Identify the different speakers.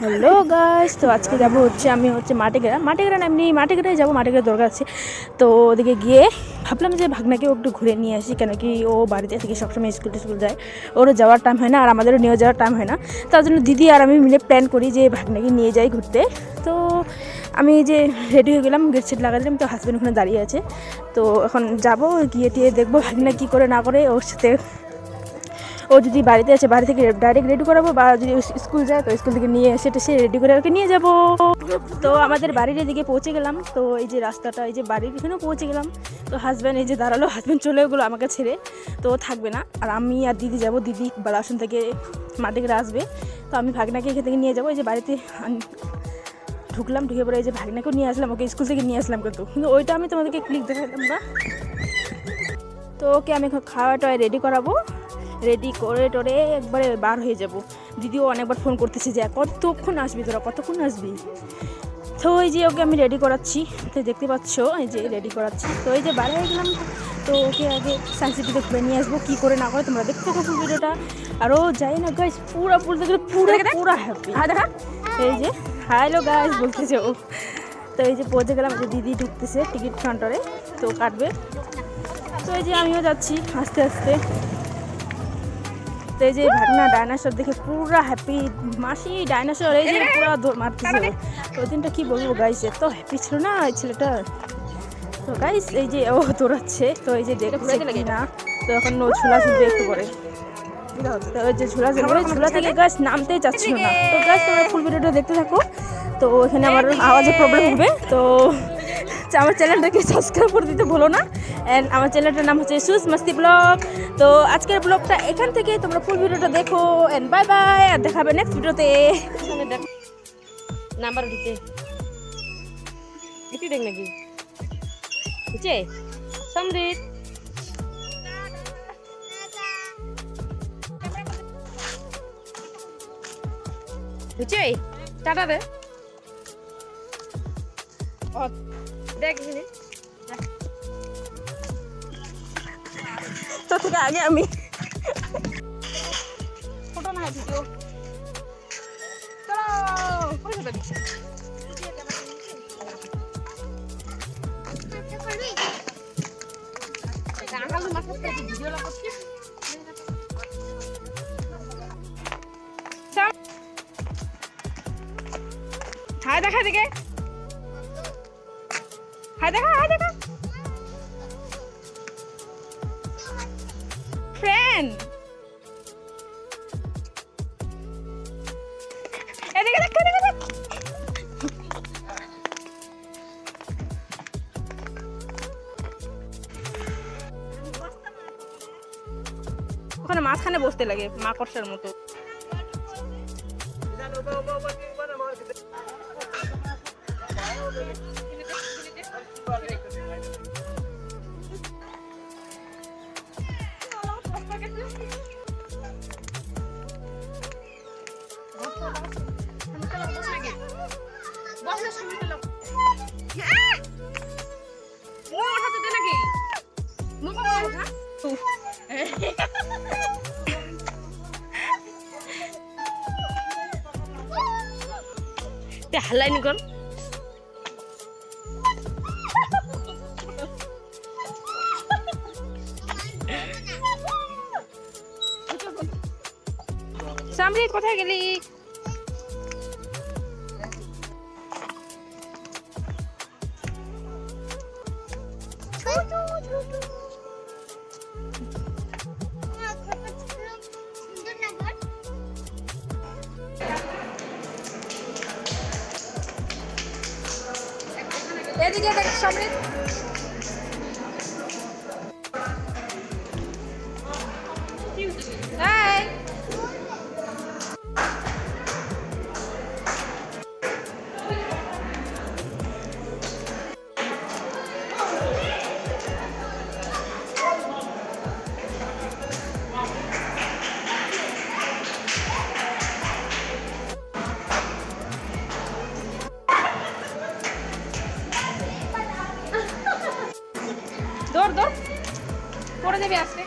Speaker 1: Hello guys, তো আজকে যাবো আমি মাঠে গ্রাম এমনি মাঠে যাবো, মাঠে দরকার আছে। তো ওদিকে গিয়ে ভাবলাম যে ভাগনাকেও একটু ঘুরে নিয়ে আসি, কেন কি ও বাড়িতে থেকে সবসময় স্কুল যায়, ওরও যাওয়ার টাইম হয় না আর আমাদেরও নিয়ে যাওয়ার টাইম হয় না। তার জন্য দিদি আর আমি মিলে প্ল্যান করি যে ভাগনাকে নিয়ে যাই ঘুরতে। তো আমি যে রেডি হয়ে গেলাম, গেট সেট লাগা দিলাম, তো হাজব্যান্ড ওখানে দাঁড়িয়ে আছে। তো এখন যাবো, গিয়ে টিয়ে দেখবো ভাগনা কী করে না করে। ওর সাথে ও যদি বাড়িতে আছে বাড়ি থেকে ডাইরেক্ট রেডি করাবো, বা যদি স্কুল যায় তো স্কুল থেকে নিয়ে এসে সে রেডি করে ওকে নিয়ে যাব। তো আমাদের বাড়ির এদিকে পৌঁছে গেলাম, তো এই যে রাস্তাটা, এই যে বাড়ির এখানেও পৌঁছে গেলাম। তো হাজব্যান্ড এই যে দাঁড়ালো, হাজব্যান্ড চলে গেলো আমাকে ছেড়ে, তো থাকবে না। আর আমি আর দিদি যাব, দিদি বালাসন থেকে মাঠে করে আসবে। তো আমি ভাগনাকে এখান থেকে নিয়ে যাবো। এই যে বাড়িতে ঢুকলাম, ঢুকে পরে এই যে ভাগনাকেও নিয়ে আসলাম, ওকে স্কুল থেকে নিয়ে আসলাম, কিন্তু ওইটা আমি তোমাদেরকে ক্লিক দেখালাম না। তো ওকে আমি খাওয়াটা রেডি করাবো, রেডি করে টোরে একবারে বার হয়ে যাব। দিদিও অনেকবার ফোন করতেছে যে কতক্ষণ আসবি তোরা, কতক্ষণ আসবি। তো এই যে ওকে আমি রেডি করাচ্ছি, তো দেখতে পাচ্ছ এই যে রেডি করাচ্ছি। তো এই যে বার হয়ে গেলাম, তো ওকে আগে সায়েন্স সিটিতে ঘুরে নিয়ে আসবো, কী করে না করে তোমরা দেখতে থাকো ফুল ভিডিওটা। আরও যাই না গাইস, পুরা বলতে গেলে পুরা হ্যাপি। দেখা এই যে হ্যালো গাইস বলতেছে ও। তো এই যে পৌঁছে গেলাম, যে দিদি ঢুকতেছে টিকিট কাউন্টারে, তো কাটবে। তো এই যে আমিও যাচ্ছি আস্তে আস্তে। তো এই যে ভাগনা ডাইনোসর দেখে পুরা হ্যাপি, মাসি ডাইনোসর এই যে পুরা দৌড় মারতেছে। ওই দিনটা কী বলবো গাইস, এত হ্যাপি ছিল না এই ছেলেটা। তো গাইস এই যে ও দৌড়াচ্ছে, তো এই যে দেখছে কি না। তো এখন ও ঝুলা ঝুলবে একটু পরে, তো ওই যে ঝুলা ঝুলবে, ঝুলা থেকে গাছ নামতেই চাচ্ছিল না। তো গাছ তোমরা ফুল ভিডিওটা দেখতে থাকো। তো এখানে আমার আওয়াজের প্রবলেম হবে, তো আমার চ্যানেলটাকে সাবস্ক্রাইব করে দিতে ভুলো না। অ্যান্ড আমার চ্যানেলটার নাম হচ্ছে সুস মাস্তি ব্লগ। তো আজকের ব্লগটা এখান থেকে তোমরা ফুল ভিডিওটা দেখো, অ্যান্ড বাই বাই, আর দেখাবে নেক্সট ভিডিওতে।
Speaker 2: নাম্বার দিতে এটি দেখ নাকি বুঝছে সমৃদ্ধ বুঝছে টাটা দে দেখ
Speaker 1: তো থেকে আগে আমি
Speaker 2: ফটো না ভিডিও চলো কোথায় যাবি আঙ্কাল মাছ করতে ভিডিও লা করছিস
Speaker 1: হাই দেখা দিকে, হাই দেখা, হাই দেখা ফ্রেন্ড, এদিকে দেখ, এদিকে দেখ। ওখানে মাঝখানে বসতে লাগে মাকড়সার মতো।
Speaker 2: হালাই নিকন
Speaker 1: সমৃদ্ধ কোথায় গেলি? এদিকে দেখ সমৃদ্ধ, হাই। দৌড় দৌড় করে দেবে আজকে।